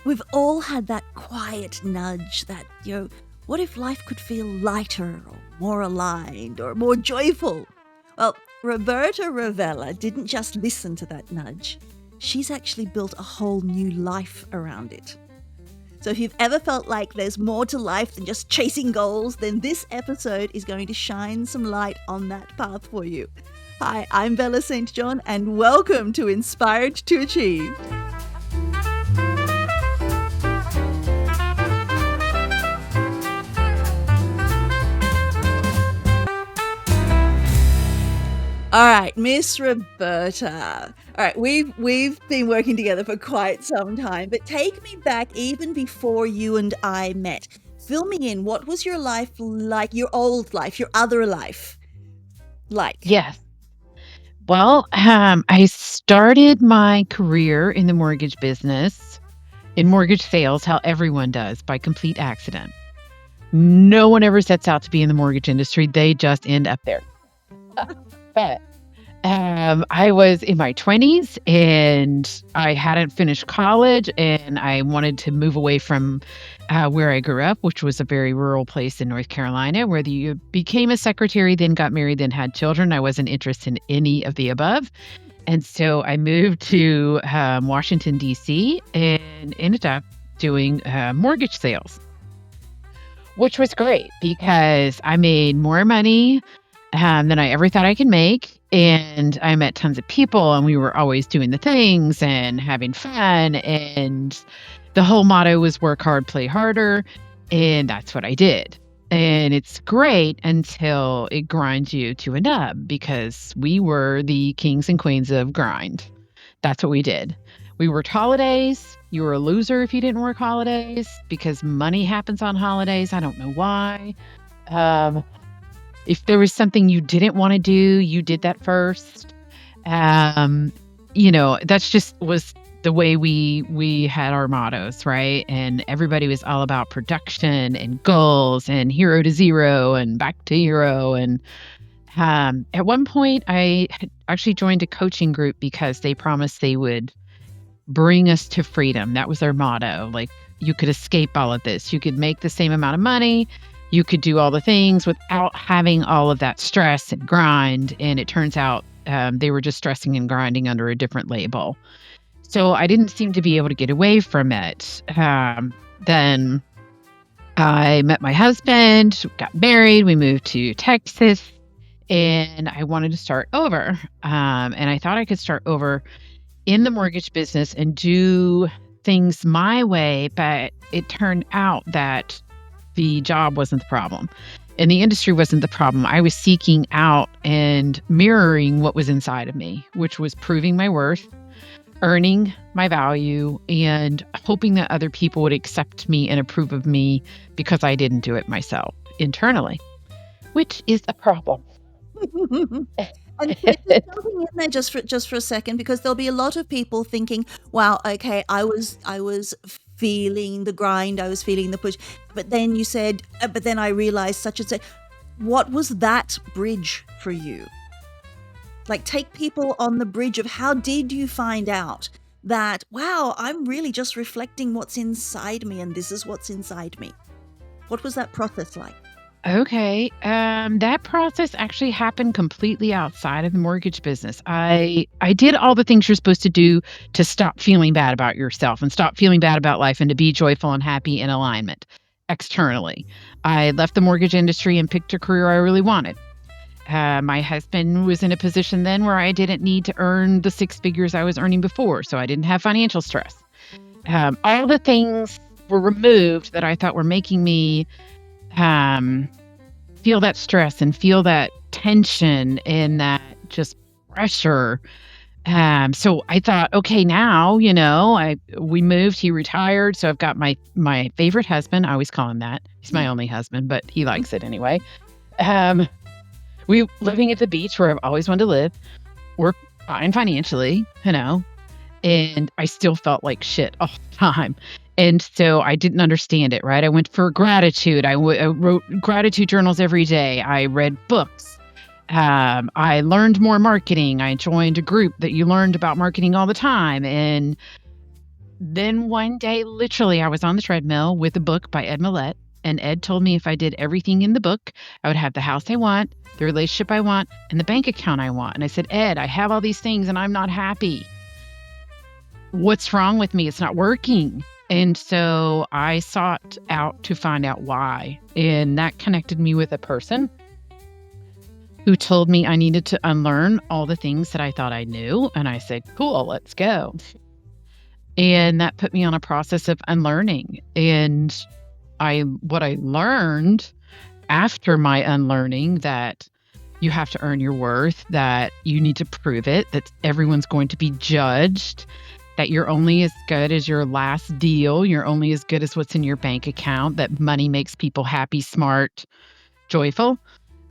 We've all had that quiet nudge that, what if life could feel lighter or more aligned or more joyful? Well, Roberta Ravella didn't just listen to that nudge. She's actually built a whole new life around it. So if you've ever felt like there's more to life than just chasing goals, then this episode is going to shine some light on that path for you. Hi, I'm Bella St. John, and welcome to Inspired to Achieve. All right, Miss Roberta. All right, we've been working together for quite some time, but take me back even before you and I met. Fill me in. What was your life like, your old life, your other life like? Yes. Well, I started my career in the mortgage business, in mortgage sales, how everyone does, by complete accident. No one ever sets out to be in the mortgage industry. They just end up there. But I was in my 20s and I hadn't finished college and I wanted to move away from where I grew up, which was a very rural place in North Carolina, where you became a secretary, then got married, then had children. I wasn't interested in any of the above. And so I moved to Washington, D.C. and ended up doing mortgage sales, which was great because I made more money than I ever thought I could make. And I met tons of people and we were always doing the things and having fun. And the whole motto was work hard, play harder. And that's what I did. And it's great until it grinds you to a nub because we were the kings and queens of grind. That's what we did. We worked holidays. You were a loser if you didn't work holidays because money happens on holidays. I don't know why. If there was something you didn't want to do, you did that first. That's just was the way we had our mottos, right? And everybody was all about production and goals and hero to zero and back to hero. And at one point, I actually joined a coaching group because they promised they would bring us to freedom. That was their motto. Like, you could escape all of this. You could make the same amount of money. You could do all the things without having all of that stress and grind. And it turns out they were just stressing and grinding under a different label. So I didn't seem to be able to get away from it. Then I met my husband, got married, we moved to Texas, and I wanted to start over. And I thought I could start over in the mortgage business and do things my way, but it turned out that the job wasn't the problem and the industry wasn't the problem. I was seeking out and mirroring what was inside of me, which was proving my worth, earning my value, and hoping that other people would accept me and approve of me because I didn't do it myself internally, which is a problem. And jumping in there just for a second, because there'll be a lot of people thinking, wow, okay, I was feeling the grind, I was feeling the push, but then you said, but then I realized such and such. What was that bridge for you? Like, take people on the bridge of how did you find out that, wow, I'm really just reflecting what's inside me and this is what's inside me. What was that process like? Okay. That process actually happened completely outside of the mortgage business. I did all the things you're supposed to do to stop feeling bad about yourself and stop feeling bad about life and to be joyful and happy in alignment externally. I left the mortgage industry and picked a career I really wanted. My husband was in a position then where I didn't need to earn the 6 figures I was earning before, so I didn't have financial stress. All the things were removed that I thought were making me feel that stress and feel that tension and that just pressure. So I thought, okay, now, we moved, he retired. So I've got my favorite husband. I always call him that. He's my only husband, but he likes it anyway. We living at the beach where I've always wanted to live. We're fine financially, and I still felt like shit all the time. And so I didn't understand it, right? I went for gratitude. I wrote gratitude journals every day. I read books. I learned more marketing. I joined a group that you learned about marketing all the time. And then one day, literally, I was on the treadmill with a book by Ed Millett, and Ed told me if I did everything in the book, I would have the house I want, the relationship I want, and the bank account I want. And I said, Ed, I have all these things and I'm not happy. What's wrong with me? It's not working. And so I sought out to find out why. And that connected me with a person who told me I needed to unlearn all the things that I thought I knew. And I said, cool, let's go. And that put me on a process of unlearning. And what I learned after my unlearning, that you have to earn your worth, that you need to prove it, that everyone's going to be judged, that you're only as good as your last deal, you're only as good as what's in your bank account, that money makes people happy, smart, joyful.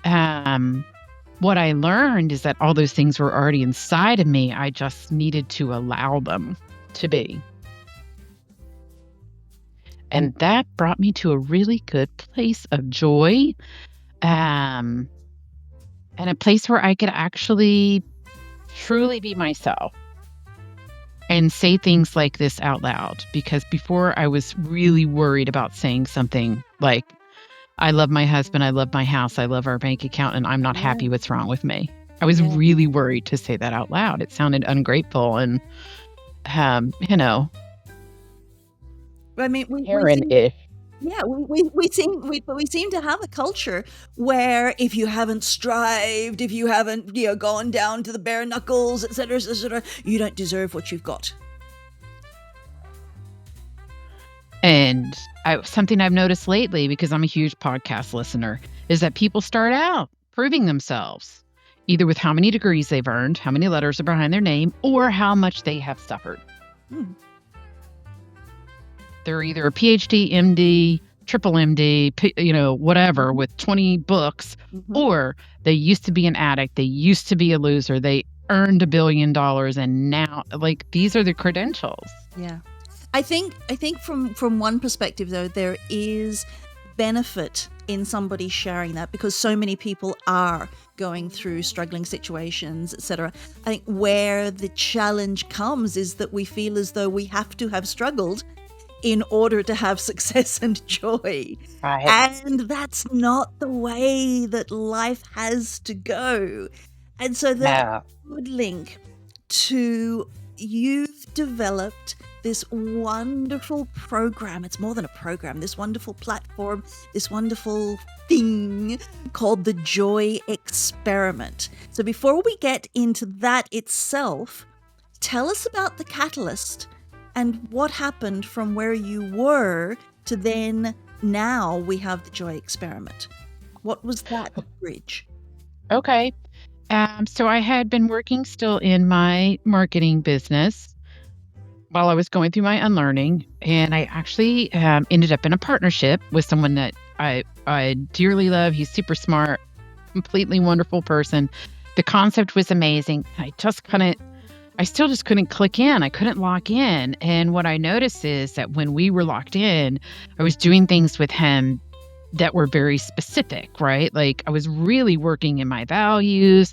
What I learned is that all those things were already inside of me. I just needed to allow them to be. And that brought me to a really good place of joy, and a place where I could actually truly be myself and say things like this out loud. Because before, I was really worried about saying something like, I love my husband, I love my house, I love our bank account, and I'm not happy. What's wrong with me? I was really worried to say that out loud. It sounded ungrateful and, I mean, Karen-ish. we seem to have a culture where if you haven't strived, if you haven't gone down to the bare knuckles, etc., you don't deserve what you've got. And something I've noticed lately, because I'm a huge podcast listener, is that people start out proving themselves, either with how many degrees they've earned, how many letters are behind their name, or how much they have suffered. They're either a PhD, MD, triple MD, whatever, with 20 books, or they used to be an addict, they used to be a loser, they earned $1 billion, and now, these are the credentials. Yeah. I think from one perspective, though, there is benefit in somebody sharing that, because so many people are going through struggling situations, etc. I think where the challenge comes is that we feel as though we have to have struggled in order to have success and joy. Right. And that's not the way that life has to go. And so that would link to, you've developed this wonderful program. It's more than a program, this wonderful platform, this wonderful thing called the Joy Experiment. So before we get into that itself, tell us about the catalyst and what happened from where you were to then now we have the Joy Experiment. What was that bridge? Okay. So I had been working still in my marketing business while I was going through my unlearning, and I actually ended up in a partnership with someone that I dearly love. He's super smart, completely wonderful person. The concept was amazing. I still just couldn't click in. I couldn't lock in. And what I noticed is that when we were locked in, I was doing things with him that were very specific, right? I was really working in my values.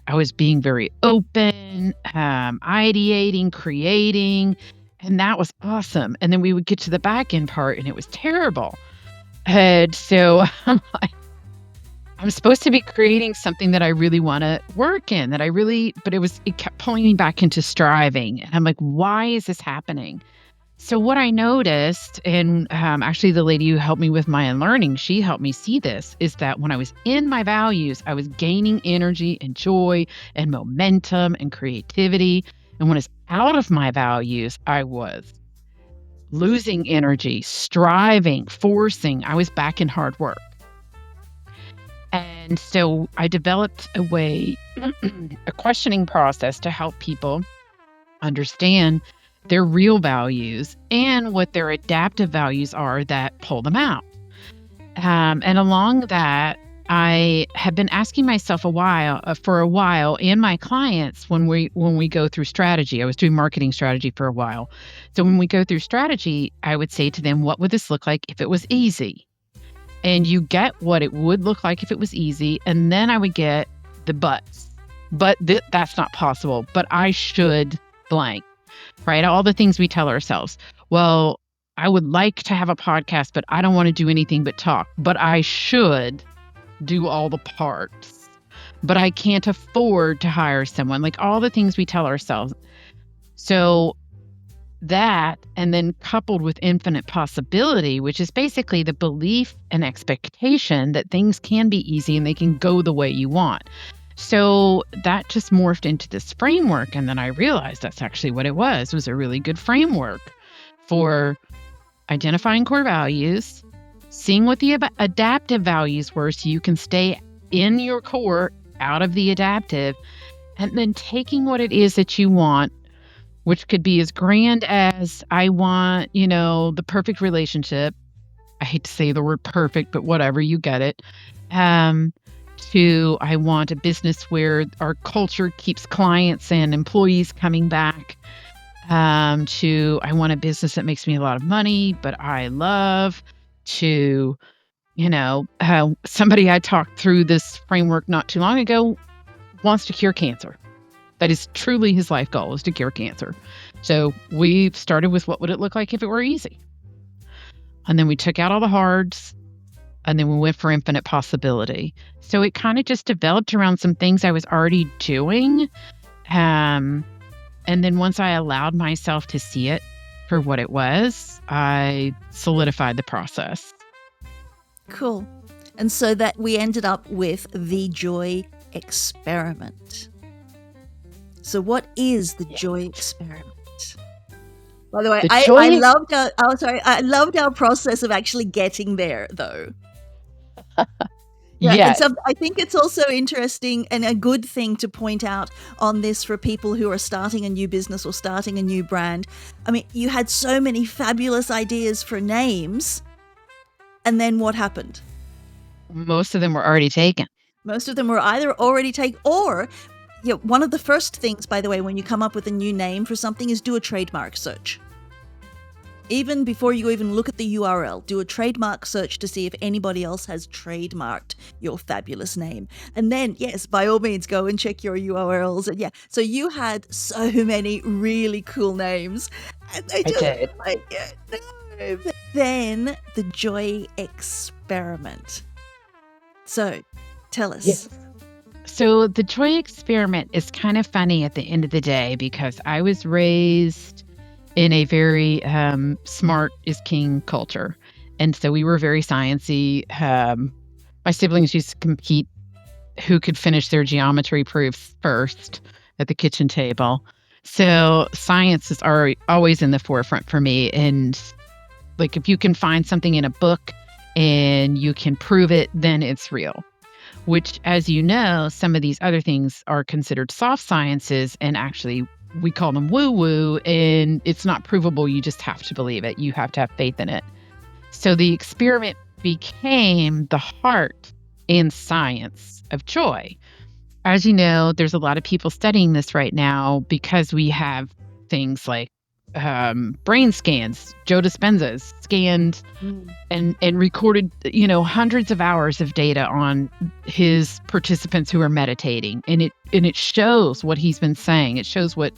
I was being very open, ideating, creating, and that was awesome. And then we would get to the back end part and it was terrible. And so I'm like, I'm supposed to be creating something that I really want to work in, but it kept pulling me back into striving. And I'm like, why is this happening? So what I noticed, and actually the lady who helped me with my unlearning, she helped me see this, is that when I was in my values, I was gaining energy and joy and momentum and creativity. And when I was out of my values, I was losing energy, striving, forcing. I was back in hard work. And so I developed a questioning process to help people understand their real values and what their adaptive values are that pull them out. And along that, I have been asking myself for a while, and my clients, when we go through strategy, I was doing marketing strategy for a while. So when we go through strategy, I would say to them, what would this look like if it was easy? And you get what it would look like if it was easy. And then I would get the buts. But that's not possible. But I should blank. right? All the things we tell ourselves. Well, I would like to have a podcast, but I don't want to do anything but talk. But I should do all the parts. But I can't afford to hire someone. Like all the things we tell ourselves. So that, and then coupled with infinite possibility, which is basically the belief and expectation that things can be easy and they can go the way you want. So that just morphed into this framework. And then I realized that's actually what it was a really good framework for identifying core values, seeing what the adaptive values were so you can stay in your core, out of the adaptive, and then taking what it is that you want, which could be as grand as I want, the perfect relationship. I hate to say the word perfect, but whatever, you get it. To I want a business where our culture keeps clients and employees coming back. To I want a business that makes me a lot of money, but I love. To, somebody I talked through this framework not too long ago wants to cure cancer. That is truly his life goal, is to cure cancer. So we started with what would it look like if it were easy? And then we took out all the hards, and then we went for infinite possibility. So it kind of just developed around some things I was already doing. And then once I allowed myself to see it for what it was, I solidified the process. Cool. And so that we ended up with the joy experiment. So what is the joy experiment? By the way, I loved our process of actually getting there, though. Yes. And so I think it's also interesting and a good thing to point out on this for people who are starting a new business or starting a new brand. I mean, you had so many fabulous ideas for names, and then what happened? Most of them were already taken. Most of them were either already taken or... Yeah, one of the first things, by the way, when you come up with a new name for something is do a trademark search. Even before you even look at the URL, do a trademark search to see if anybody else has trademarked your fabulous name. And then, yes, by all means, go and check your URLs. And so you had so many really cool names. And they just did. No. Then the joy experiment. So, tell us. Yes. So the joy experiment is kind of funny at the end of the day because I was raised in a very smart is king culture. And so we were very sciencey. My siblings used to compete who could finish their geometry proofs first at the kitchen table. So science is always in the forefront for me. And like if you can find something in a book and you can prove it, then it's real. Which, as you know, some of these other things are considered soft sciences, and actually we call them woo-woo, and it's not provable. You just have to believe it. You have to have faith in it. So the experiment became the heart and science of joy. As you know, there's a lot of people studying this right now because we have things like brain scans. Joe Dispenza's scanned and recorded, hundreds of hours of data on his participants who are meditating, and it shows what he's been saying. It shows what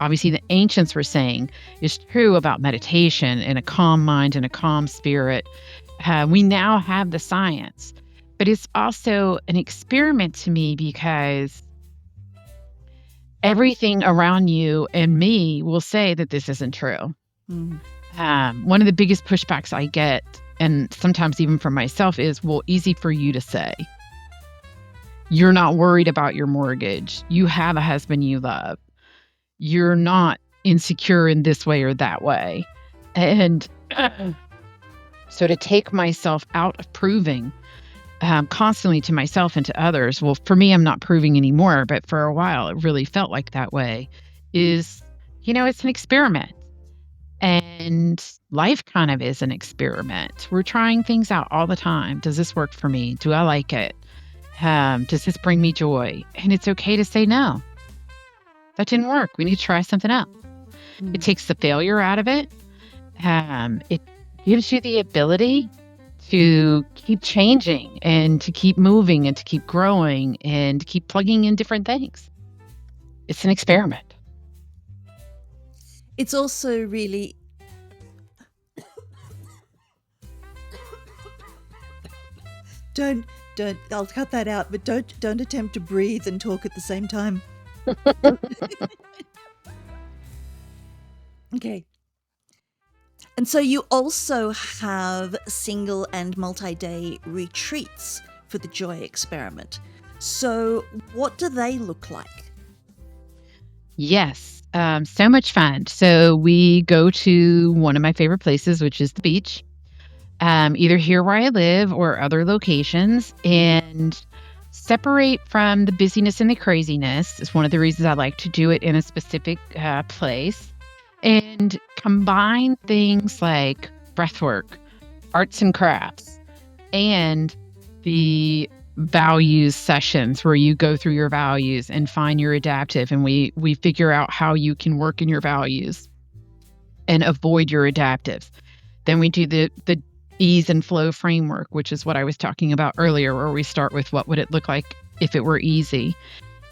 obviously the ancients were saying is true about meditation and a calm mind and a calm spirit. We now have the science, but it's also an experiment to me because everything around you and me will say that this isn't true. One of the biggest pushbacks I get, and sometimes even from myself, is, well, easy for you to say. You're not worried about your mortgage. You have a husband you love. You're not insecure in this way or that way. And so to take myself out of proving constantly to myself and to others, well, for me, I'm not proving anymore, but for a while, it really felt like that way, is, it's an experiment. And life kind of is an experiment. We're trying things out all the time. Does this work for me? Do I like it? Does this bring me joy? And it's okay to say no. That didn't work. We need to try something else. It takes the failure out of it. It gives you the ability to keep changing and to keep moving and to keep growing and to keep plugging in different things. It's an experiment. It's also really, don't I'll cut that out, but don't attempt to breathe and talk at the same time. Okay. And so you also have single and multi-day retreats for the Joy Experiment. So what do they look like? Yes, so much fun. So we go to one of my favorite places, which is the beach, either here where I live or other locations, and separate from the busyness and the craziness is one of the reasons I like to do it in a specific place, and combine things like breath work, arts and crafts, and the values sessions where you go through your values and find your adaptive, and we figure out how you can work in your values and avoid your adaptives. Then we do the ease and flow framework, which is what I was talking about earlier, where we start with what would it look like if it were easy.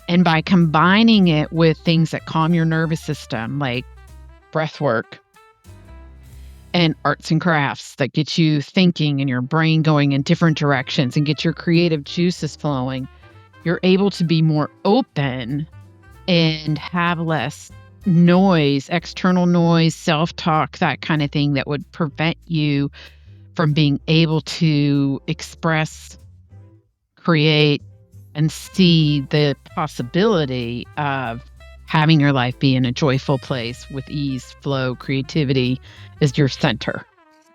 And by combining it with things that calm your nervous system, like breath work and arts and crafts that get you thinking and your brain going in different directions and get your creative juices flowing, you're able to be more open and have less noise, external noise, self-talk, that kind of thing that would prevent you from being able to express, create, and see the possibility of having your life be in a joyful place with ease, flow, creativity is your center.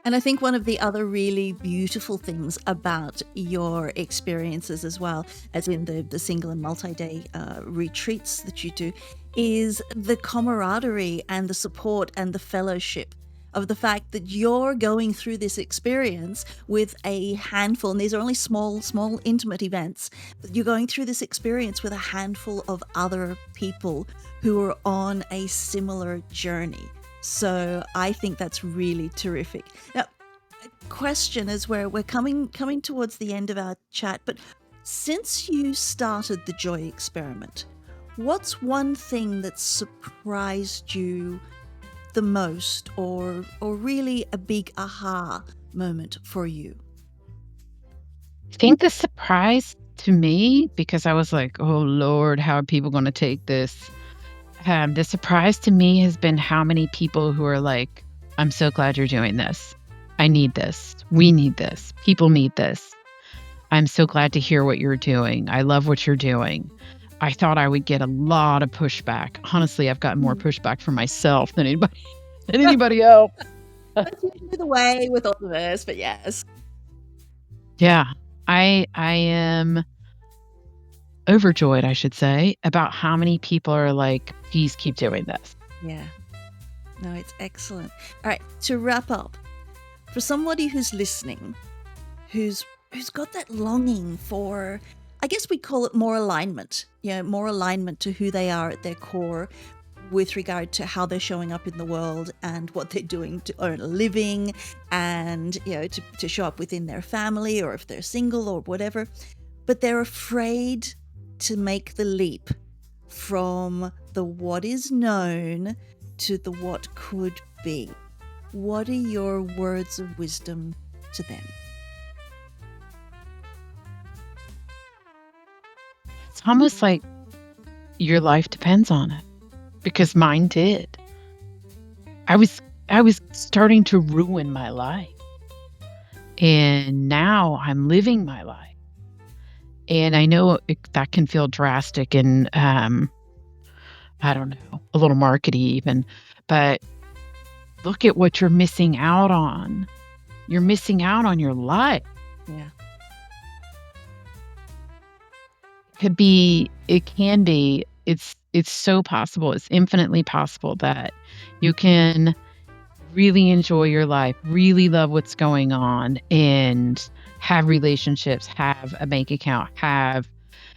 And I think one of the other really beautiful things about your experiences as well, as in the single and multi-day retreats that you do, is the camaraderie and the support and the fellowship of the fact that you're going through this experience with a handful, and these are only small, intimate events, but you're going through this experience with a handful of other people who are on a similar journey. So I think that's really terrific. Now, question is where we're coming towards the end of our chat, but since you started the Joy Experiment, what's one thing that surprised you the most, or really a big aha moment for you? I think the surprise to me, because I was like, oh Lord, how are people going to take this? The surprise to me has been how many people who are like, I'm so glad you're doing this. I need this. We need this. People need this. I'm so glad to hear what you're doing. I love what you're doing. I thought I would get a lot of pushback. Honestly, I've gotten more pushback from myself than anybody else. That's usually the way with all of us, but yes. Yeah, I am overjoyed, I should say, about how many people are like, please keep doing this. Yeah. No, it's excellent. All right, to wrap up, for somebody who's listening, who's got that longing for, I guess we call it more alignment, more alignment to who they are at their core with regard to how they're showing up in the world and what they're doing to earn a living, and to show up within their family, or if they're single or whatever, but they're afraid to make the leap from the what is known to the what could be. What are your words of wisdom to them? It's almost like your life depends on it, because mine did. I was starting to ruin my life, and now I'm living my life. And I know that can feel drastic and I don't know, a little markety even, but look at what you're missing out on. You're missing out on your life. Yeah. It can be, it's so possible. It's infinitely possible that you can really enjoy your life, really love what's going on, and have relationships, have a bank account, have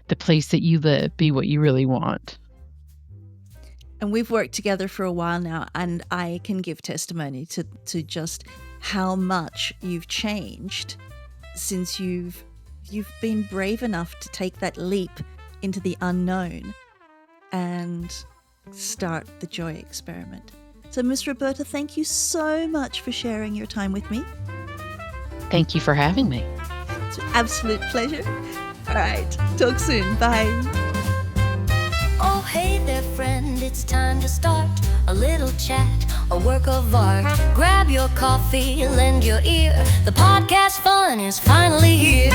the place that you live be what you really want. And we've worked together for a while now, and I can give testimony to just how much you've changed since you've been brave enough to take that leap into the unknown and start the Joy Experiment. So, Miss Roberta, thank you so much for sharing your time with me. Thank you for having me. It's an absolute pleasure. All right, talk soon. Bye. Oh, hey there, friend, it's time to start a little chat, a work of art. Grab your coffee, lend your ear. The podcast fun is finally here.